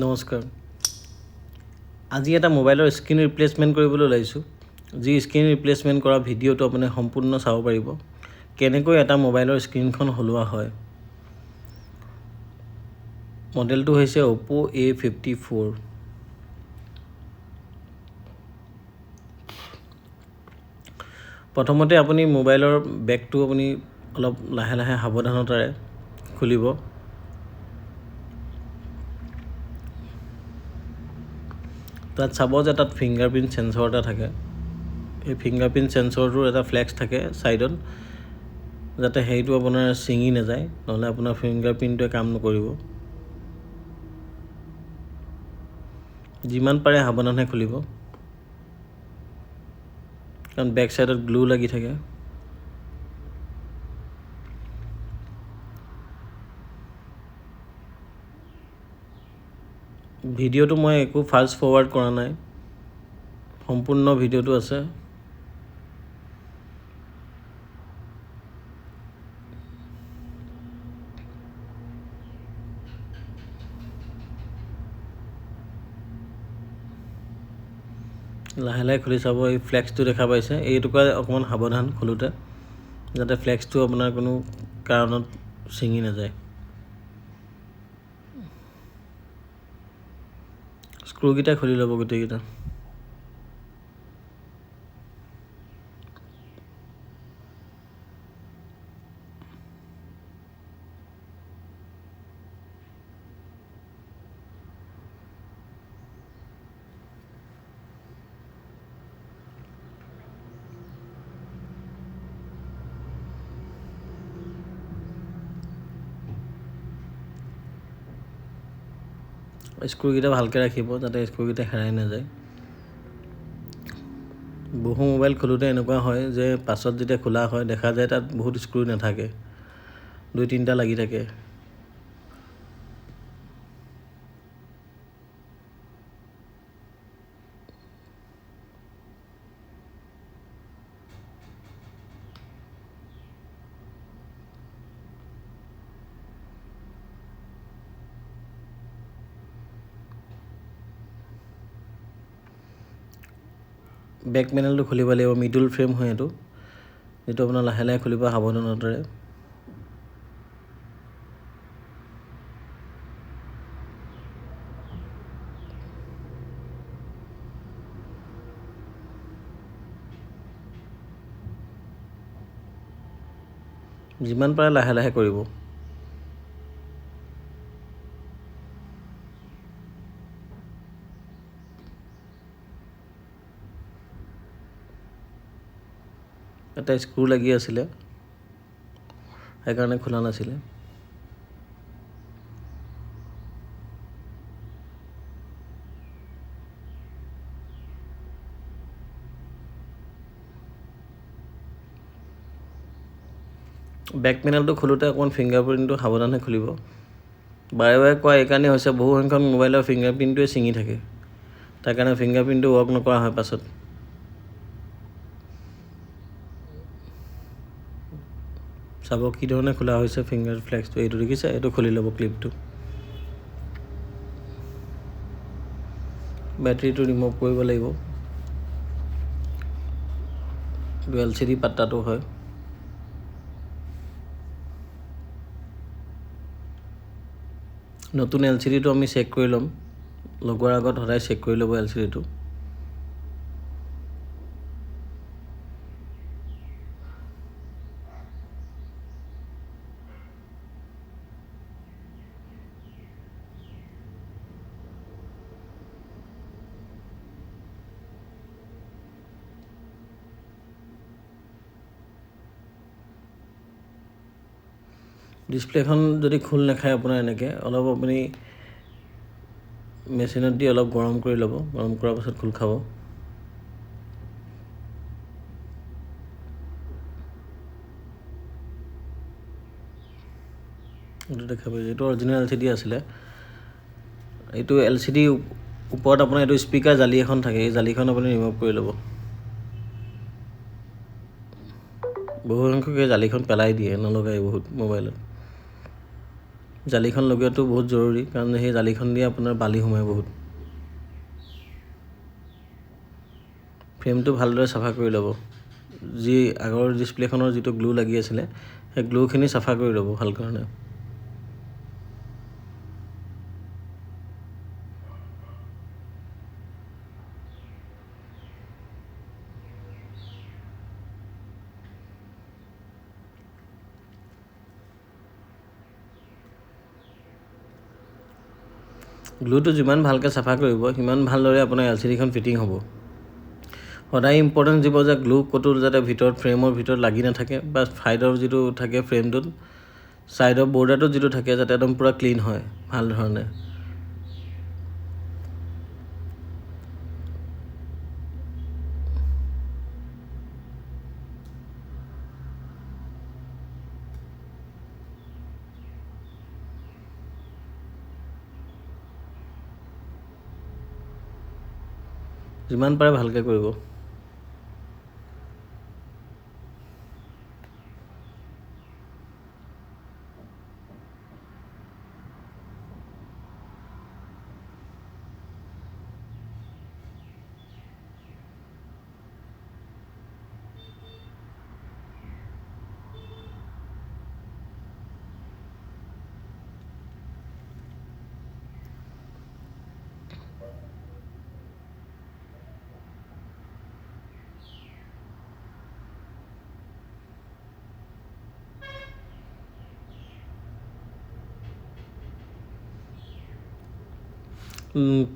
নমস্কাৰ। আজি এটা মোবাইলৰ স্ক্ৰীন ৰিপ্লেচমেণ্ট কৰিবলৈ ওলাইছোঁ। যি স্ক্ৰীন ৰিপ্লেচমেণ্ট কৰা ভিডিঅ'টো আপুনি সম্পূৰ্ণ চাব পাৰিব। কেনেকৈ এটা মোবাইলৰ স্ক্ৰীনখন সলোৱা হয়। মডেলটো হৈছে Oppo A54। প্ৰথমতে আপুনি মোবাইলৰ বেকটো আপুনি অলপ লাহে লাহে সাৱধানতাৰে খুলিব। তাত চাব যে তাত ফিংগাৰপ্ৰিণ্ট সেন্সৰ এটা থাকে। এই ফিংগাৰপ্ৰিণ্ট সেন্সৰটোৰ এটা ফ্লেক্স থাকে ছাইডত, যাতে সেইটো আপোনাৰ ছিঙি নাযায়, নহ'লে আপোনাৰ ফিংগাৰপ্ৰিণ্টটোৱে কাম নকৰিব। যিমান পাৰে সাৱধানে খুলিব, কাৰণ বেক ছাইডত গ্লু লাগি থাকে। ভিডিঅ'টো মই একো ফাষ্ট ফৰৱাৰ্ড কৰা নাই, সম্পূৰ্ণ ভিডিঅ'টো আছে। লাহে লাহে খুলি চাব, এই ফ্লেক্সটো দেখা পাইছে, এইটোকে অকণমান সাৱধান খোলোতে, যাতে ফ্লেক্সটো আপোনাৰ কোনো কাৰণত ছিঙি নাযায়। স্ক্ৰুকেইটা খুলি ল'ব গোটেইকেইটা। স্ক্ৰুকেইটা ভালকৈ ৰাখিব, যাতে স্ক্ৰুকেইটা হেৰাই নাযায়। বহু মোবাইল খোলোতে এনেকুৱা হয় যে পাছত যেতিয়া খোলা হয় দেখা যায় তাত বহুত স্ক্ৰু নাথাকে, 2-3টা লাগি থাকে। বেক পেনেলটো খুলিব লাগিব, মিডল ফ্ৰেম হয় এইটো, যিটো আপোনাৰ লাহে লাহে খুলিব সাৱধানতাৰে। যিমান পাৰে লাহে লাহে কৰিব। এটা স্ক্ৰু লাগি আছিলে, সেইকাৰণে খোলা নাছিলে। বেক পেনেলটো খোলোতে অকণমান ফিংগাৰপ্ৰিণ্টটো সাৱধানে খুলিব। বাৰে বাৰে কোৱা এইকাৰণেই হৈছে, বহু সংখ্যক মোবাইলৰ ফিংগাৰপ্ৰিণ্টটোৱে ছিঙি থাকে, তাৰ কাৰণে ফিংগাৰপ্ৰিণ্টটো ৱৰ্ক নকৰা হয় পাছত। চাব কি ধৰণে খোলা হৈছে ফিংগাৰ ফ্লেক্সটো, এইটো দেখিছে, এইটো খুলি ল'ব ক্লিপটো। বেটাৰীটো ৰিমুভ কৰিব লাগিব, এইটো LCD পাত্তাটো হয়। নতুন LCDটো আমি চেক কৰি ল'ম, লগোৱাৰ আগত সদায় চেক কৰি ল'ব LCDটো। ডিছপ্লেখন যদি খোল নাখায় আপোনাৰ এনেকৈ, অলপ আপুনি মেচিনত দি অলপ গৰম কৰি ল'ব, গৰম কৰাৰ পাছত খোল খাব। এইটো দেখা পাইছে, এইটো অৰিজিনেল LCD আছিলে। এইটো LCD ওপৰত আপোনাৰ এইটো স্পীকাৰ জালি এখন থাকে, এই জালিখন আপুনি ৰিমুভ কৰি ল'ব। বহু সংখ্যক এই জালিখন পেলাই দিয়ে, নলগাই বহুত মোবাইলত। জালিখন লগোৱাটো বহুত জৰুৰী, কাৰণ সেই জালিখন দিয়ে আপোনাৰ বালি সোমায় বহুত। ফ্ৰেমটো ভালদৰে চাফা কৰি ল'ব। যি আগৰ ডিছপ্লেখনৰ যিটো গ্লু লাগি আছিলে সেই গ্লুখিনি চাফা কৰি ল'ব ভাল কাৰণে। গ্লুটো যিমান ভালকৈ চাফা কৰিব সিমান ভালদৰে আপোনাৰ LCDখন ফিটিং হ'ব। সদায় ইম্পৰ্টেণ্ট দিব যে গ্লু ক'তো যাতে ভিতৰত ফ্ৰেমৰ ভিতৰত লাগি নাথাকে, বা ছাইডৰ যিটো থাকে ফ্ৰেমটোত ছাইডৰ বৰ্ডাৰটোত যিটো থাকে যাতে একদম পূৰা ক্লিন হয় ভাল ধৰণে। যিমান পাৰে ভালকৈ কৰিব।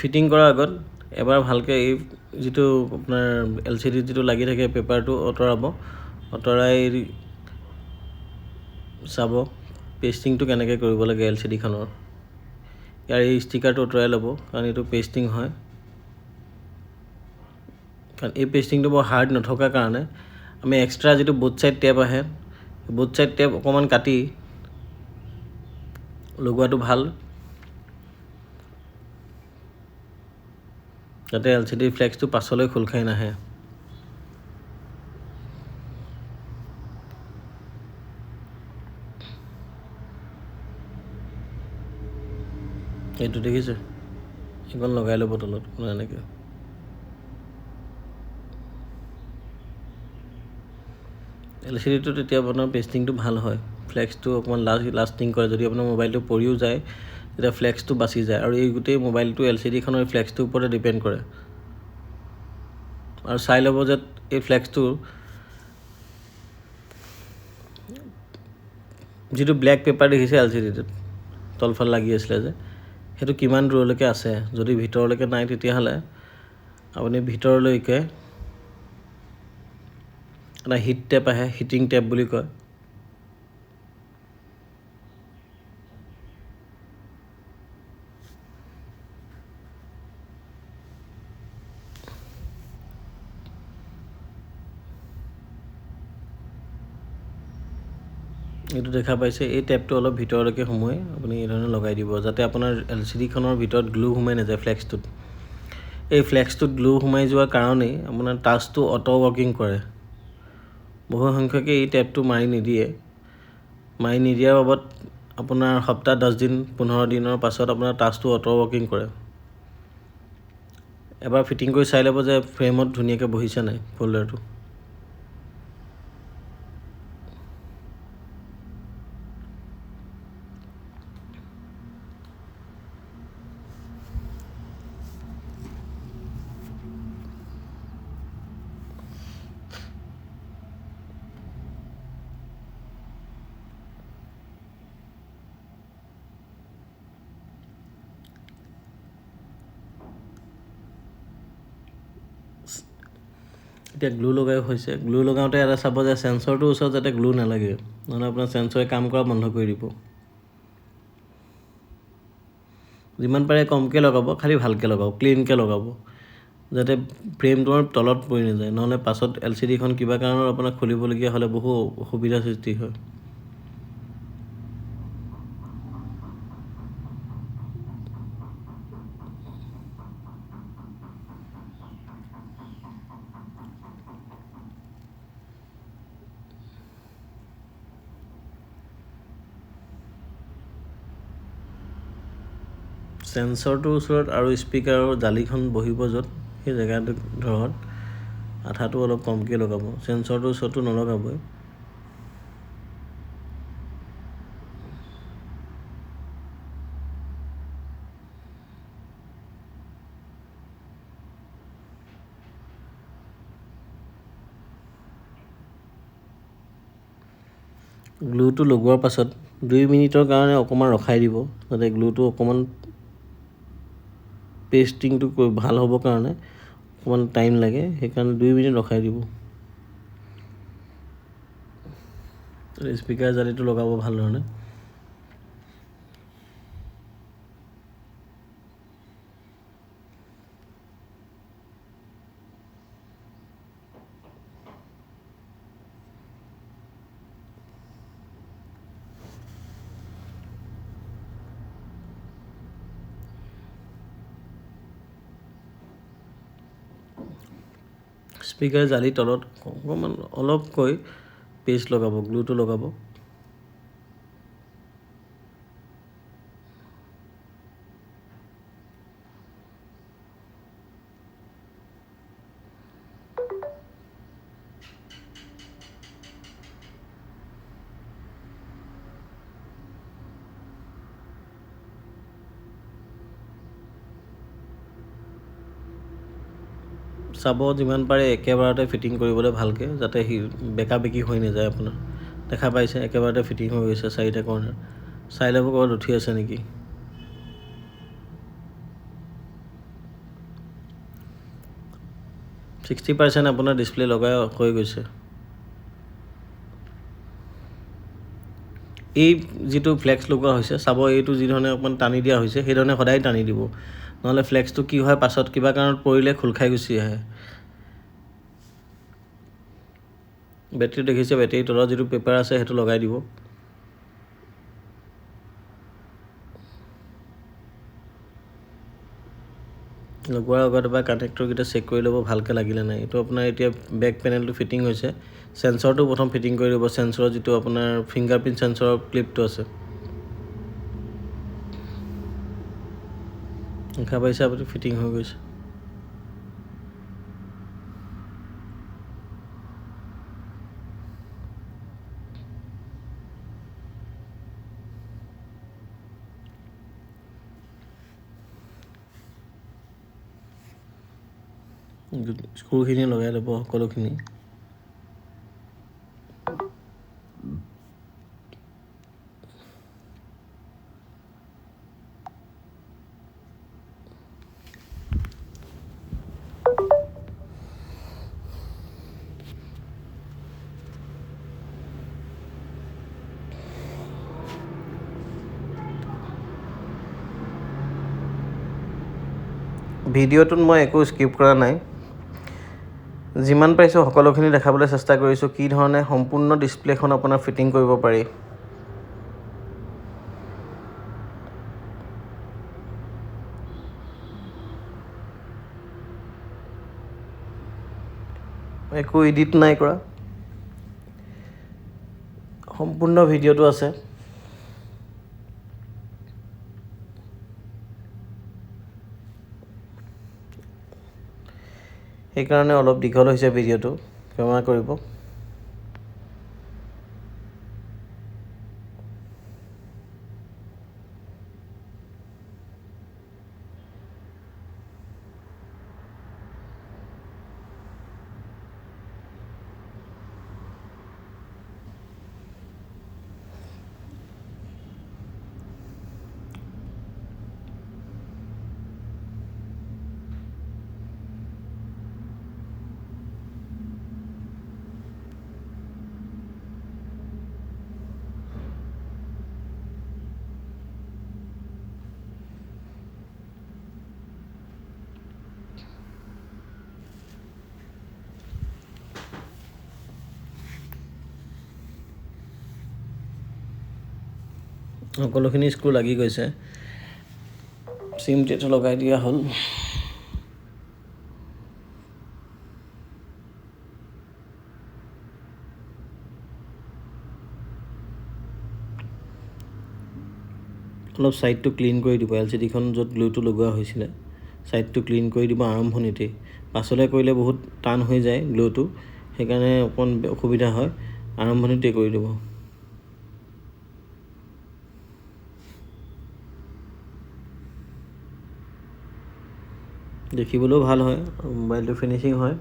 ফিটিং কৰাৰ আগত এবাৰ ভালকৈ এই যিটো আপোনাৰ LCD যিটো লাগি থাকে পেপাৰটো আঁতৰাব, আঁতৰাই চাব পেষ্টিংটো কেনেকৈ কৰিব লাগে LCDখনৰ। ইয়াৰ এই ষ্টিকাৰটো আঁতৰাই ল'ব, কাৰণ এইটো পেষ্টিং হয়। কাৰণ এই পেষ্টিংটো বৰ হাৰ্ড নথকাৰ কাৰণে আমি এক্সট্ৰা যিটো বোথ ছাইড টেপ আহে, বোথ ছাইড টেপ অকণমান কাটি লগোৱাটো ভাল, যাতে LCD ফ্লেক্সটো পাছলৈ খোল খাই নাহে। এইটো দেখিছে, এইখন লগাই ল'ব তলত এনেকৈ। LCDটো তেতিয়া আপোনাৰ পেষ্টিংটো ভাল হয়, ফ্লেক্সটো অকণমান লাষ্টিং কৰে। যদি আপোনাৰ মোবাইলটো পৰিও যায় তেতিয়া ফ্লেক্সটো বাচি যায়, আৰু এই গোটেই মোবাইলটো LCDখনৰ ফ্লেক্সটোৰ ওপৰতে ডিপেণ্ড কৰে। আৰু চাই ল'ব যে এই ফ্লেক্সটো যিটো ব্লেক পেপাৰ দেখিছে LCDটোত তলফাল লাগি আছিলে যে, সেইটো কিমান দূৰলৈকে আছে। যদি ভিতৰলৈকে নাই তেতিয়াহ'লে আপুনি ভিতৰলৈকে এটা হিট টেপ আহে, হিটিং টেপ বুলি কয়। এইটো দেখা পাইছে, এই টেপটো অলপ ভিতৰলৈকে সোমোৱাই আপুনি এই ধৰণে লগাই দিব, যাতে আপোনাৰ LCDখনৰ ভিতৰত গ্লু সোমাই নাযায় ফ্লেক্সটোত। এই ফ্লেক্সটোত গ্লু সোমাই যোৱাৰ কাৰণেই আপোনাৰ টাচটো অটো ৱৰ্কিং কৰে। বহু সংখ্যকে এই টেপটো মাৰি নিদিয়াৰ বাবদ আপোনাৰ সপ্তাহ 10 দিন 15 দিনৰ পাছত আপোনাৰ টাচটো অটো ৱৰ্কিং কৰে। এবাৰ ফিটিং কৰি চাই ল'ব যে ফ্ৰেমত ধুনীয়াকৈ বহিছে নাই ফ'ল্ডাৰটো। এতিয়া গ্লু লগাই হৈছে, গ্লু লগাওঁতে এটা চাব যে চেঞ্চৰটোৰ ওচৰত যাতে গ্লু নালাগে, নহ'লে আপোনাৰ চেঞ্চৰে কাম কৰা বন্ধ কৰি দিব। যিমান পাৰে কমকৈ লগাব, খালি ভালকৈ লগাব, ক্লিনকৈ লগাব, যাতে ফ্ৰেমটোৰ তলত পৰি নাযায়। নহ'লে পাছত LCDখন কিবা কাৰণত আপোনাক খুলিবলগীয়া হ'লে বহু অসুবিধাৰ সৃষ্টি হয়। চেঞ্চৰটোৰ ওচৰত আৰু স্পীকাৰৰ জালিখন বহিব য'ত সেই জেগাটো ধৰক আঠাটো অলপ কমকৈ লগাব, চেঞ্চৰটোৰ ওচৰতো নলগাবই। গ্লুটো লগোৱাৰ পাছত 2 মিনিটৰ কাৰণে অকণমান ৰখাই দিব, যাতে গ্লুটো অকণমান পেষ্টিংটো ভাল হ'বৰ কাৰণে অকণমান টাইম লাগে, সেইকাৰণে 2 মিনিট ৰখাই দিব। স্পীকাৰ জালিটো লগাব ভাল ধৰণে। স্পীকাৰ জালি তলত অকণমান অলপকৈ পেষ্ট লগাব, গ্লুটো লগাব। চাব যিমান পাৰে একেবাৰতে ফিটিং কৰিবলৈ ভালকৈ, যাতে বেকা বেকি হৈ নাযায় আপোনাৰ। দেখা পাইছে একেবাৰতে ফিটিং হৈ গৈছে 4টা কৰ্নাৰ। চাই ল'ব ক'ৰবাত উঠি আছে নেকি। %60 আপোনাৰ ডিছপ্লে লগাই হৈ গৈছে। এই যিটো ফ্লেক্স লগোৱা হৈছে, চাব এইটো যিধৰণে অকণমান টানি দিয়া হৈছে সেইধৰণে সদায় টানি দিব, নহ'লে ফ্লেক্সটো কি হয় পাছত কিবা কাৰণত পৰিলে খোল খাই গুচি আহে। বেটেৰী দেখিছে, বেটেৰীৰ তলত যিটো পেপাৰ আছে সেইটো লগাই দিব। লগোৱাৰ আগত এবাৰ কানেক্টৰকেইটা চেক কৰি ল'ব ভালকৈ লাগিলে নাই। এইটো আপোনাৰ এতিয়া বেক পেনেলটো ফিটিং হৈছে, চেঞ্চৰটো প্ৰথম ফিটিং কৰি ল'ব, চেঞ্চৰৰ যিটো আপোনাৰ ফিংগাৰপ্ৰিণ্ট চেঞ্চৰৰ ক্লিপটো আছে। দেখা পাইছে আপুনি ফিটিং হৈ গৈছে। স্ক্ৰুখিনি লগাই ল'ব সকলোখিনি। ভিডিঅ'টোত মই একো স্কিপ কৰা নাই, যিমান পাৰিছোঁ সকলোখিনি দেখাবলৈ চেষ্টা কৰিছোঁ, কি ধৰণে সম্পূৰ্ণ ডিছপ্লেখন আপোনাৰ ফিটিং কৰিব পাৰি। একো এডিট নাই কৰা, সম্পূৰ্ণ ভিডিঅ'টো আছে। সেইকাৰণে অলপ দীঘল হৈছে ভিডিঅ'টো, ক্ষমা কৰিব। সকলোখিনি স্ক্ৰু লাগি গৈছে, চিমটিটো লগাই দিয়া হ'ল। অলপ ছাইডটো ক্লিন কৰি দিব। LCDখন য'ত গ্লুটো লগোৱা হৈছিলে ছাইডটো ক্লিন কৰি দিব আৰম্ভণিতেই। পাছলৈ কৰিলে বহুত টান হৈ যায় গ্লুটো, সেইকাৰণে অকণ অসুবিধা হয়। আৰম্ভণিতেই কৰি দিব। দেখিবলৈও ভাল হয় আৰু মোবাইলটো ফিনিচিং হয়।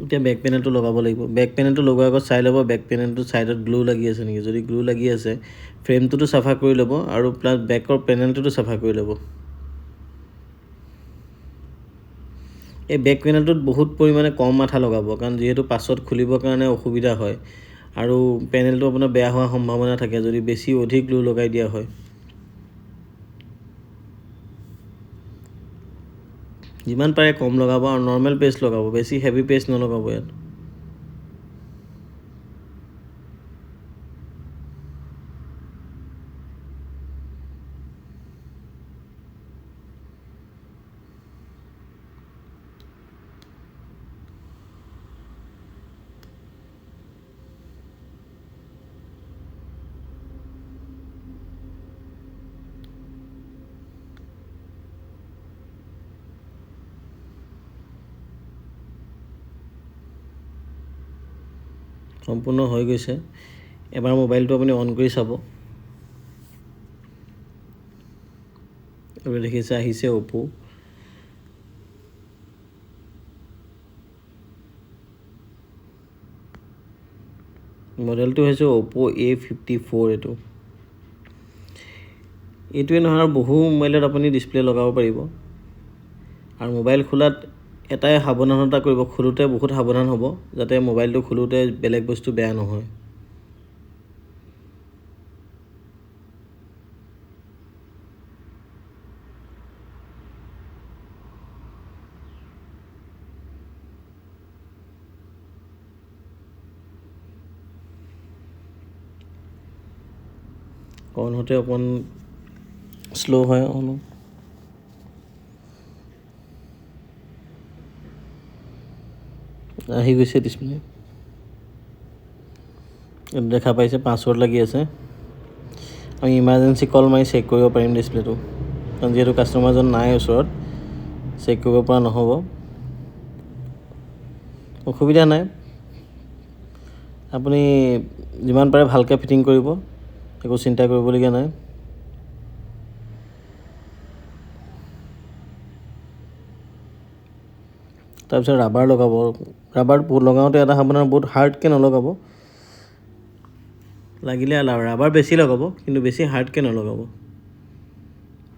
এতিয়া বেক পেনেলটো লগাব লাগিব। বেক পেনেলটো লগোৱাৰ আগত চাই ল'ব বেক পেনেলটো ছাইডত গ্লু লাগি আছে নেকি। যদি গ্লু লাগি আছে ফ্ৰেমটোতো চাফা কৰি ল'ব আৰু প্লাছ বেকৰ পেনেলটোতো চাফা কৰি ল'ব। এই বেক পেনেলটোত বহুত পৰিমাণে কম আঠা লগাব, কাৰণ যিহেতু পাছত খুলিবৰ কাৰণে অসুবিধা হয় আৰু পেনেলটো আপোনাৰ বেয়া হোৱাৰ সম্ভাৱনা থাকে যদি বেছি অধিক গ্লু লগাই দিয়া হয়। যিমান পাৰে কম লগাব আৰু নৰ্মেল পেষ্ট লগাব, বেছি হেভি পেষ্ট নলগাব ইয়াত। সম্পূৰ্ণ হৈ গৈছে। এবাৰ মোবাইলটো আপুনি অন কৰি চাব। আপুনি দেখিছে আহিছে অপো। মডেলটো হৈছে অপো A54। এইটোৱে নহয় আৰু বহু মোবাইলত আপুনি ডিছপ্লে লগাব পাৰিব। আৰু মোবাইল খোলাত এটাই সাৱধানতা কৰিব, খোলোতে বহুত সাৱধান হ'ব যাতে মোবাইলটো খোলোতে বেলেগ বস্তু বেয়া নহয়। অন হওঁতে অকণ শ্ল' হয় অন। আহি গৈছে ডিছপ্লে। দেখা পাইছে পাছৱৰ্ড লাগি আছে। আমি ইমাৰ্জেঞ্চি কল মাৰি চেক কৰিব পাৰিম ডিছপ্লেটো, কাৰণ যিহেতু কাষ্টমাৰজন নাই ওচৰত, চেক কৰিব পৰা নহ'ব। অসুবিধা নাই, আপুনি যিমান পাৰে ভালকৈ ফিটিং কৰিব, একো চিন্তা কৰিবলগীয়া নাই। তাৰপিছত ৰাবাৰ লগাব। ৰাবাৰ লগাওঁতে এটা সাৱধান, বহুত হাৰ্ডকৈ নলগাব। লাগিলে ৰাবাৰ বেছি লগাব, কিন্তু বেছি হাৰ্ডকৈ নলগাব।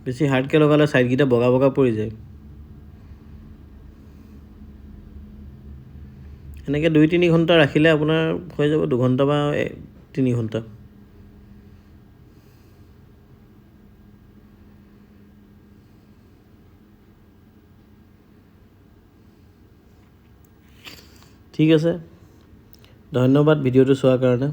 বেছি হাৰ্ডকৈ লগালে ছাইডকেইটা বগা বগা পৰি যায়। এনেকৈ 2-3 ঘণ্টা ৰাখিলে আপোনাৰ হৈ যাব, 2 ঘণ্টা বা 3 ঘণ্টা। ঠিক আছে, ধন্যবাদ ভিডিঅ'টো চোৱাৰ কাৰণে।